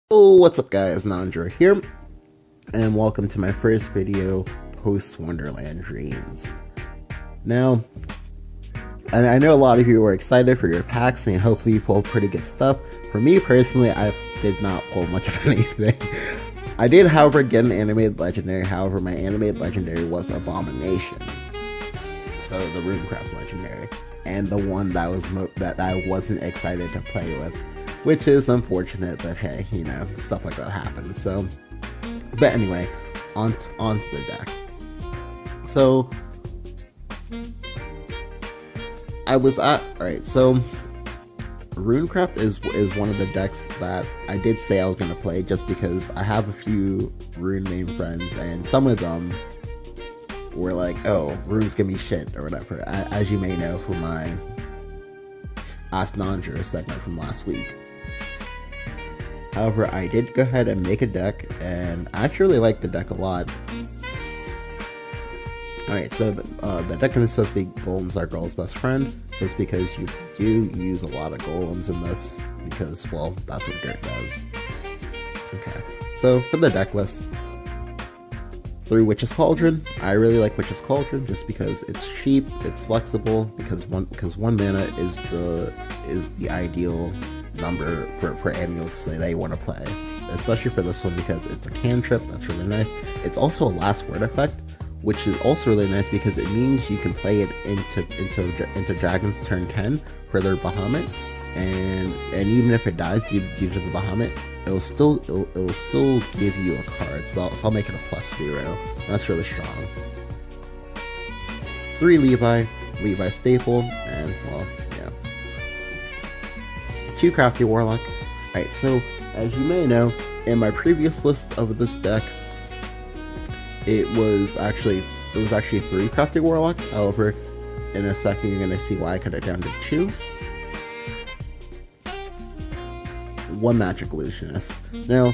Oh, what's up guys, Nandra here, and welcome to my first video post Wonderland Dreams. Now, I know a lot of you were excited for your packs and hopefully you pulled pretty good stuff. For me personally, I did not pull much of anything. I did, however, get an animated legendary. However, my animated legendary was Abomination. So the Runecraft legendary, and the one that was that I wasn't excited to play with. Which is unfortunate, but hey, you know, stuff like that happens. So, but anyway, onto the deck. So, alright, so, Runecraft is one of the decks that I did say I was going to play, just because I have a few Rune main friends, and some of them were like, oh, Rune's gonna be shit, or whatever, as you may know from my Ask Nandra segment from last week. However, I did go ahead and make a deck, and I actually really like the deck a lot. Alright, so the deck is supposed to be Golems are Girl's best friend, just because you do use a lot of Golems in this, because, well, that's what Dirt does. Okay, so for the deck list, 3 Witch's Cauldron. I really like Witch's Cauldron just because it's cheap, it's flexible, because one mana is the ideal number for amulets that you want to play, especially for this one because it's a cantrip. That's really nice. It's also a last word effect, which is also really nice because it means you can play it into Dragon's turn 10 for their Bahamut, and even if it dies due to the Bahamut, it will still give you a card. So I'll make it a +0. That's really strong. 3 Levi staple, and well, yeah. 2 Crafty Warlock. Alright, so as you may know, in my previous list of this deck, it was actually 3 Crafty Warlock. However, in a second you're gonna see why I cut it down to 2. 1 Magic Illusionist. Now,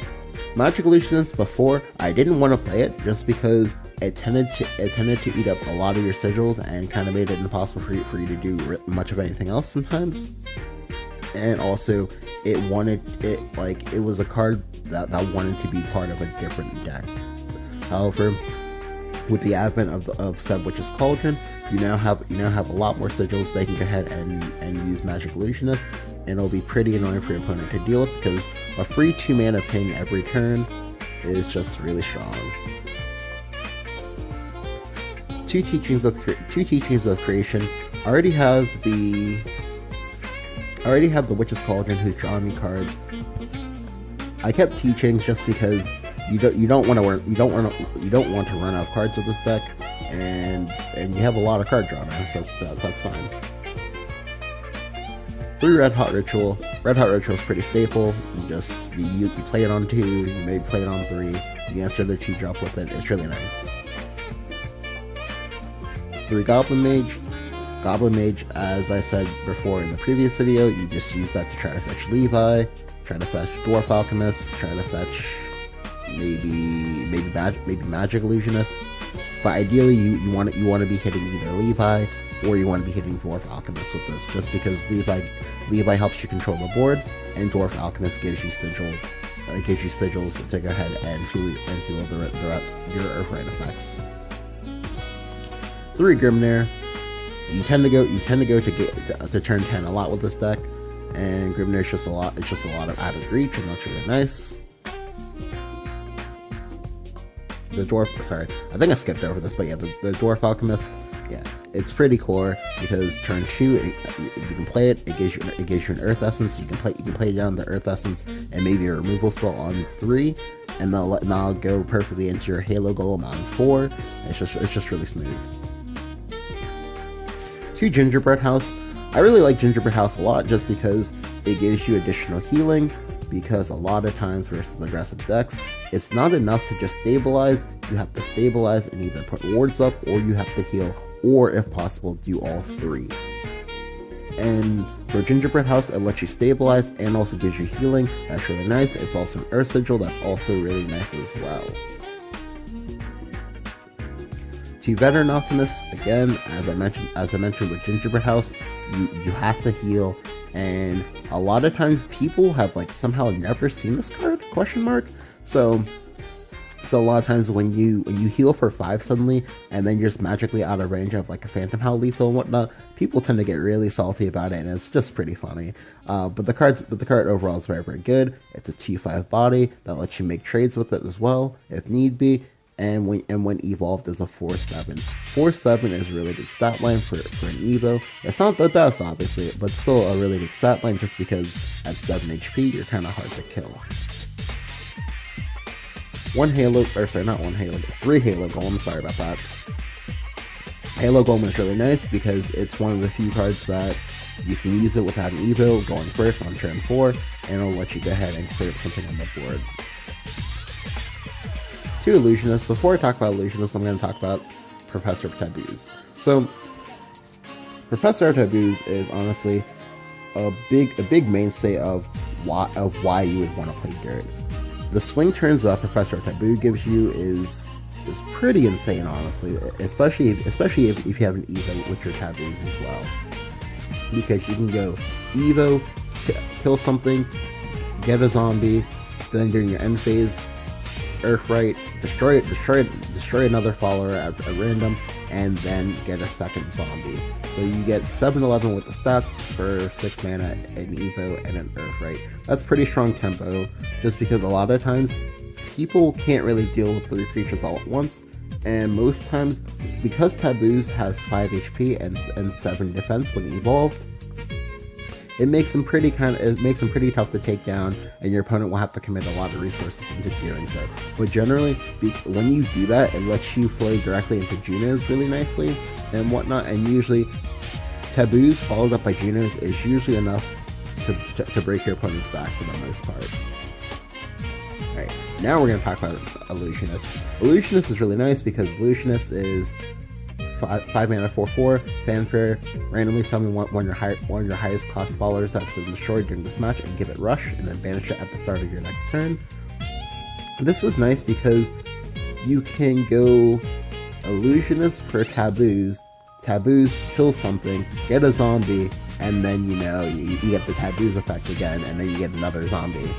Magic Illusionist before, I didn't want to play it just because it tended to eat up a lot of your sigils and kind of made it impossible for you to do much of anything else sometimes. And also, it was a card that wanted to be part of a different deck. However, with the advent of said Witch's Cauldron, you now have a lot more sigils. They can go ahead and use Magic Illusionist, and it'll be pretty annoying for your opponent to deal with because a free 2 mana ping every turn is just really strong. 2 Teachings of Creation. I already have the Witch's Cauldron who's drawing me cards. I kept Teachings just because you don't want to run out of cards with this deck, and you have a lot of card draw now, so that's fine. 3 Red Hot Ritual. Red Hot Ritual is pretty staple. You play it on 2, you maybe play it on 3. You answer their 2 drop with it. It's really nice. 3 Goblin Mage. Goblin Mage, as I said before in the previous video, you just use that to try to fetch Levi, try to fetch Dwarf Alchemist, try to fetch maybe Magic Illusionist. But ideally, you want to be hitting either Levi or you want to be hitting Dwarf Alchemist with this, just because Levi helps you control the board, and Dwarf Alchemist gives you sigils. To go ahead and fuel your Earthright effects. 3 Grimnir. You tend to go to turn 10 a lot with this deck, and Grimnir is just a lot of added reach, and that's really nice. The Dwarf, sorry, I think I skipped over this, but yeah, the Dwarf Alchemist, yeah, it's pretty core because turn 2, you can play it. It gives you an Earth Essence. You can play down the Earth Essence and maybe a removal spell on 3, and that'll go perfectly into your Halo Golem on 4. It's just really smooth. 2 Gingerbread House. I really like Gingerbread House a lot just because it gives you additional healing, because a lot of times versus aggressive decks, it's not enough to just stabilize. You have to stabilize and either put wards up, or you have to heal, or if possible, do all 3. And for Gingerbread House, it lets you stabilize and also gives you healing. That's really nice. It's also an Earth Sigil. That's also really nice as well. 2 Veteran Alchemist. Again, as I mentioned with Gingerbread House, you have to heal, and a lot of times people have like somehow never seen this card, question mark. So a lot of times when you heal for 5 suddenly, and then you're just magically out of range of like a Phantom Howl lethal and whatnot, people tend to get really salty about it, and it's just pretty funny. But the card overall is very, very good. It's a 2/5 body that lets you make trades with it as well, if need be. And when evolved is a 4/7. 4/7 is a really good stat line for an Evo. It's not the best, obviously, but still a really good stat line just because at 7 HP, you're kind of hard to kill. 3 Halo Golem, sorry about that. Halo Golem is really nice because it's one of the few cards that you can use it without an Evo going first on turn 4, and it'll let you go ahead and clear up something on the board. 2 Illusionists. Before I talk about Illusionists, I'm going to talk about Professor Taboos. So, Professor Taboos is honestly a big mainstay of why you would want to play Dirt. The swing turns that Professor Taboo gives you is pretty insane, honestly, especially if you have an Evo with your Taboos as well. Because you can go Evo, kill something, get a zombie, then during your end phase, Earthright, destroy another follower at random, and then get a second zombie. So you get 7/11 with the stats for 6 mana, an Evo, and an Earthright. That's pretty strong tempo, just because a lot of times people can't really deal with 3 creatures all at once, and most times, because Taboos has 5 HP and 7 defense when evolved, it makes them pretty tough to take down, and your opponent will have to commit a lot of resources into doing so. But generally, when you do that, it lets you flow directly into Junos really nicely and whatnot, and usually Taboos followed up by Junos is usually enough to break your opponent's back for the most part. Alright, now we're going to talk about Illusionist. Illusionist is really nice because Illusionist is 5 mana 4/4, Fanfare, randomly summon one of your highest cost followers that's been destroyed during this match and give it Rush, and then banish it at the start of your next turn. This is nice because you can go Illusionist per Taboos, kill something, get a zombie, and then you get the Taboos effect again, and then you get another zombie.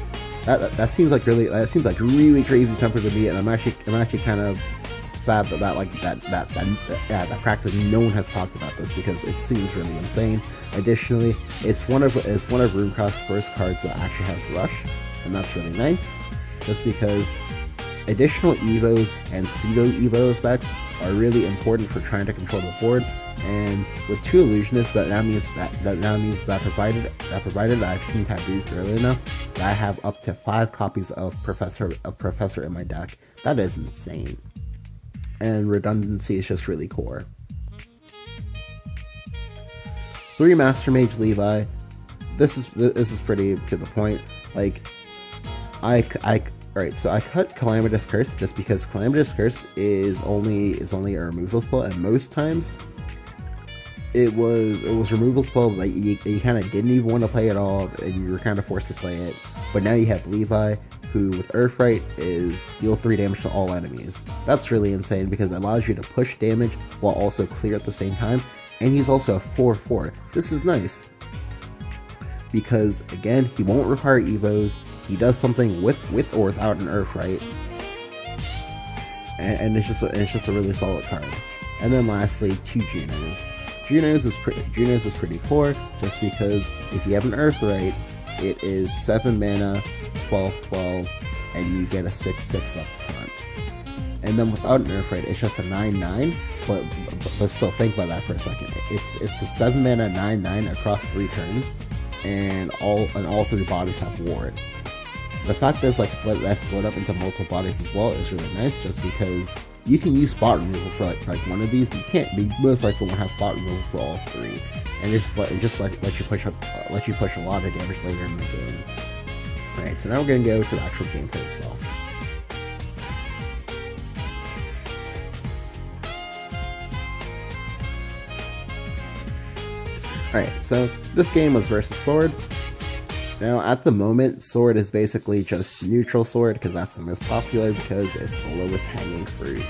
That seems like really crazy tempo to me, and I'm actually kind of sad that practically no one has talked about this because it seems really insane. Additionally, it's one of Runecraft's first cards that actually has Rush, and that's really nice, just because additional Evos and pseudo Evo effects are really important for trying to control the board. And with 2 Illusionists, that means that provided that I've seen Taboos early enough, that I have up to 5 copies of Professor in my deck. That is insane. And redundancy is just really core. 3 Master Mage Levi. This is pretty to the point. Like, so I cut Calamitous Curse just because Calamitous Curse is only a removal spell, and most times it was removal spell that you kind of didn't even want to play at all, and you were kind of forced to play it. But now you have Levi, who with Earthright is deal 3 damage to all enemies. That's really insane because it allows you to push damage while also clear at the same time, and he's also a 4/4. This is nice because, again, he won't require Evos, he does something with or without an Earthright, and it's just a really solid card. And then lastly, 2 Junos. Junos is pretty core, just because if you have an Earthright, it is 7 mana, 12/12, and you get a 6/6 up front. And then without an Earthright, it's just a 9/9, but still think about that for a second. It's a 7 mana 9/9 across 3 turns, and all 3 bodies have ward. The fact that it's split up into multiple bodies as well is really nice, just because you can use spot removal for like one of these, but you can't. You most likely won't have spot removal for all 3, and it just let you push a lot of damage later in the game. Alright, so now we're gonna go to the actual gameplay itself. Alright, so this game was versus Sword. Now, at the moment, Sword is basically just neutral Sword, because that's the most popular, because it's the lowest hanging fruit.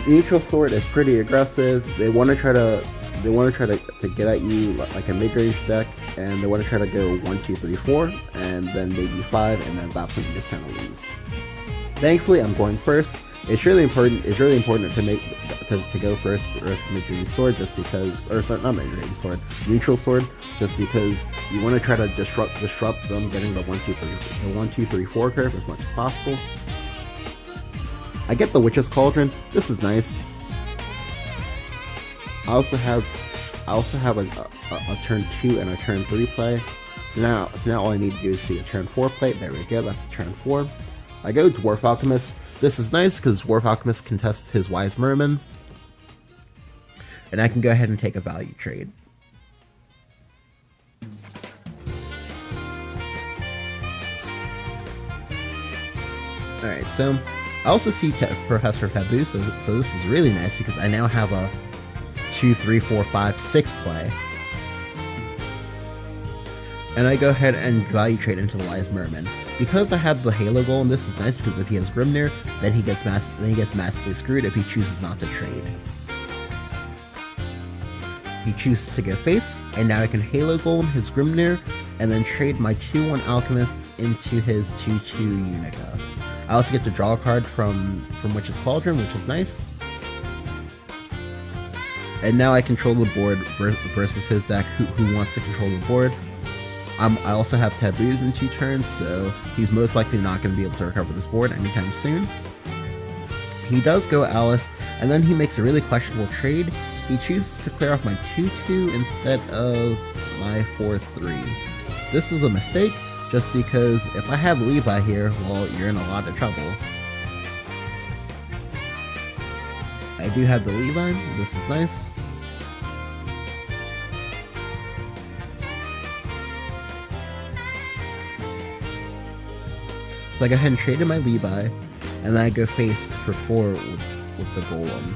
Neutral Sword is pretty aggressive. They want to try to they want to try to get at you like a mid-range deck, and they want to try to go 1, 2, 3, 4, and then maybe 5, and then at that point you just kind of lose. Thankfully, I'm going first. It's really important. It's really important to go first with mid-range sword, just because, or sorry, not mid-range sword, neutral sword, just because you want to try to disrupt them getting the 1, 2, 3, 4 curve as much as possible. I get the Witch's Cauldron. This is nice. I also have a turn 2 and a turn 3 play. So now all I need to do is see a turn 4 play. There we go. That's a turn 4. I go Dwarf Alchemist. This is nice because Dwarf Alchemist contests his Wise Merman, and I can go ahead and take a value trade. Alright, so I also see Professor Taboo, so this is really nice because I now have a 2, 3, 4, 5, 6 play. And I go ahead and value trade into the Wise Merman. Because I have the Halo Golem, this is nice because if he has Grimnir, then he gets massively screwed if he chooses not to trade. He chooses to go face, and now I can Halo Golem his Grimnir, and then trade my 2/1 Alchemist into his 2/2 Unica. I also get to draw a card from Witch's Cauldron, which is nice. And now I control the board versus his deck, who wants to control the board. I also have Taboos in 2 turns, so he's most likely not going to be able to recover this board anytime soon. He does go Alice, and then he makes a really questionable trade. He chooses to clear off my 2/2 instead of my 4/3. This is a mistake, just because if I have Levi here, well, you're in a lot of trouble. I do have the Levi, this is nice. So I go ahead and trade in my Levi, and then I go face for 4 with the Golem.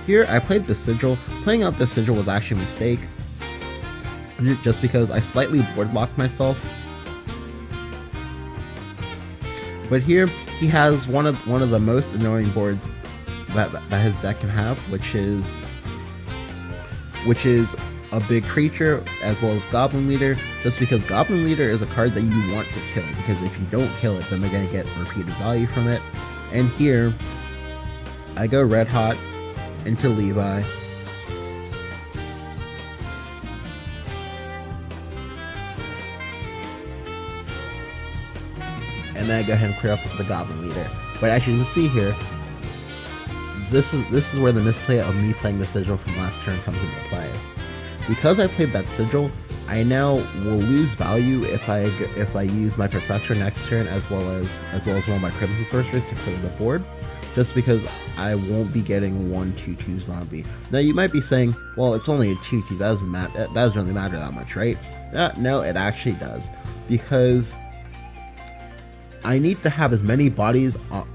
Here, I played the Sigil. Playing out the Sigil was actually a mistake, just because I slightly board blocked myself. But here, he has one of the most annoying boards that his deck can have, which is a big creature as well as Goblin Leader, just because Goblin Leader is a card that you want to kill, because if you don't kill it, then they're going to get repeated value from it. And here, I go Red Hot into Levi. And then I go ahead and clear up with the Goblin Leader. But as you can see here, this is where the misplay of me playing the Sigil from last turn comes into play. Because I played that Sigil, I now will lose value if I use my Professor next turn as well as one of my Crimson Sorcerers to clear the board, just because I won't be getting 1/2/2 zombie. Now you might be saying, well, it's only a 2/2, that doesn't really matter that much, right? No, it actually does, because I need to have as many bodies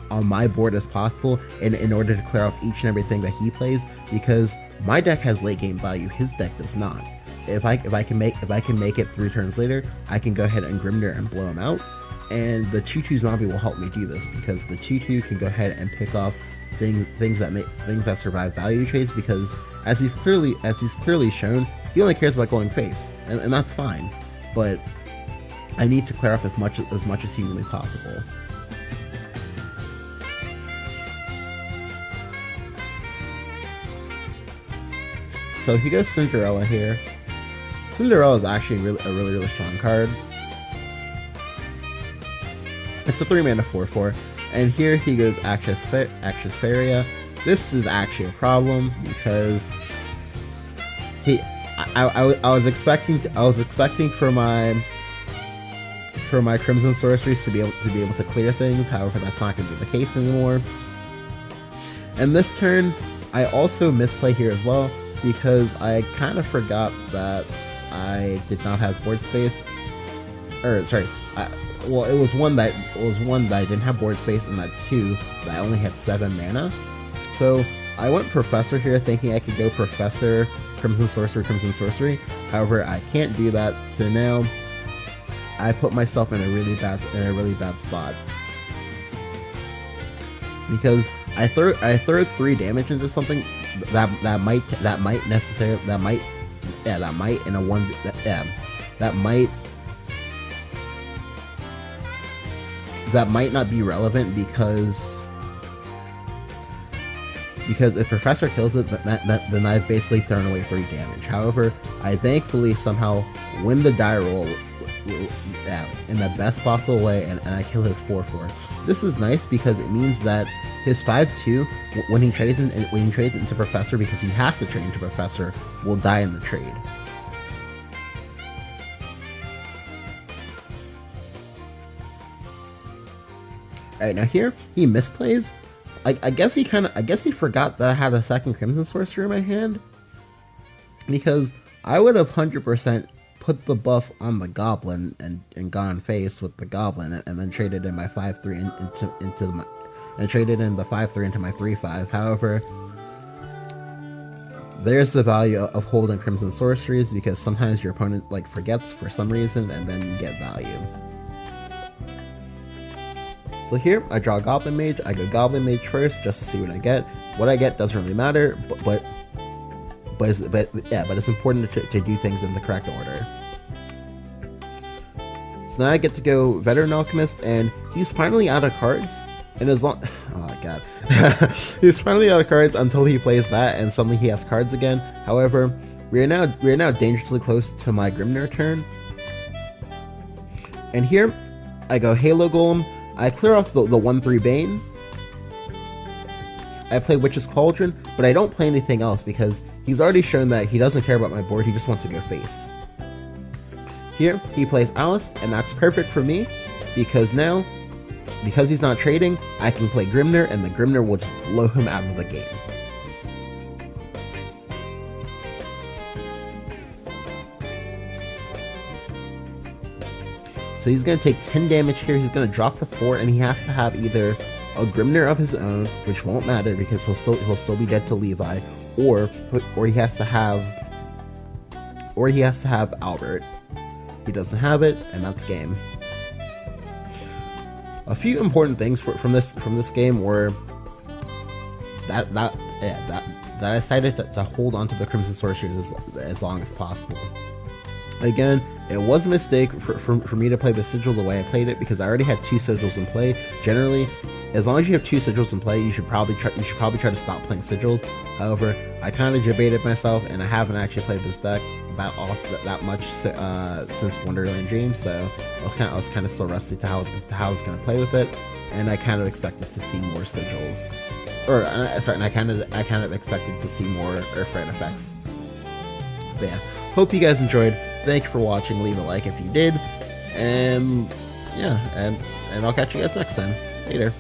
on my board as possible in order to clear off each and everything that he plays, because my deck has late game value, his deck does not. If I can make it 3 turns later, I can go ahead and Grimnir and blow him out, and the 2/2 zombie will help me do this, because the 2/2 can go ahead and pick off things that survive value trades, because as he's clearly shown, he only cares about going face, and that's fine. But I need to clear up as much as humanly possible. So he goes Cinderella here. Cinderella is actually a really strong card. It's a 3-mana 4/4, and here he goes Actress Faria. This is actually a problem, because I was expecting for my Crimson Sorceries to be able to clear things. However, that's not going to be the case anymore. And this turn, I also misplay here as well, because I kind of forgot that I did not have board space. Well, it was one that I didn't have board space, and that 2 that I only had 7 mana. So I went Professor here, thinking I could go Professor, Crimson Sorcery. However, I can't do that. So now I put myself in a really bad spot, because I throw 3 damage into something that might necessarily that might in a one that might not be relevant because if Professor kills it, then I've basically thrown away 3 damage. However, I thankfully somehow win the die roll in the best possible way, and I kill his 4/4. This is nice because it means that his 5/2, when he trades into Professor, because he has to trade into Professor, will die in the trade. Alright, now here he misplays. I guess he forgot that I had a second Crimson Sorcerer in my hand, because I would have 100% put the buff on the Goblin and gone face with the Goblin, and then traded in my 5/3 into the 5/3 into my 3/5. However, there's the value of holding Crimson Sorceries, because sometimes your opponent forgets for some reason, and then you get value. So here, I draw Goblin Mage. I go Goblin Mage first, just to see what I get. What I get doesn't really matter, but it's important to do things in the correct order. So now I get to go Veteran Alchemist, and he's finally out of cards. And as long, oh my god, he's finally out of cards until he plays that, and suddenly he has cards again. However, we are now dangerously close to my Grimnir turn. And here, I go Halo Golem. I clear off the 1/3 Bane. I play Witch's Cauldron, but I don't play anything else because he's already shown that he doesn't care about my board, he just wants to go face. Here, he plays Alice, and that's perfect for me, because he's not trading, I can play Grimnir, and the Grimnir will just blow him out of the game. So he's going to take 10 damage here, he's going to drop to 4, and he has to have either a Grimnir of his own, which won't matter because he'll still be dead to Levi, or he has to have Albert. He doesn't have it, and that's game. A few important things from this game were that I decided to hold on to the Crimson Sorceries as long as possible. Again, it was a mistake for me to play the Sigil the way I played it, because I already had 2 Sigils in play. Generally, as long as you have 2 Sigils in play, you should probably try to stop playing Sigils. However, I kind of debated myself, and I haven't actually played this deck that much since Wonderland Dreams, so I was kind of still rusty to how I was going to play with it, and I kind of expected to see more Sigils, and I kind of expected to see more Earthright effects. But yeah, hope you guys enjoyed. Thank you for watching. Leave a like if you did, and yeah, and I'll catch you guys next time. Later.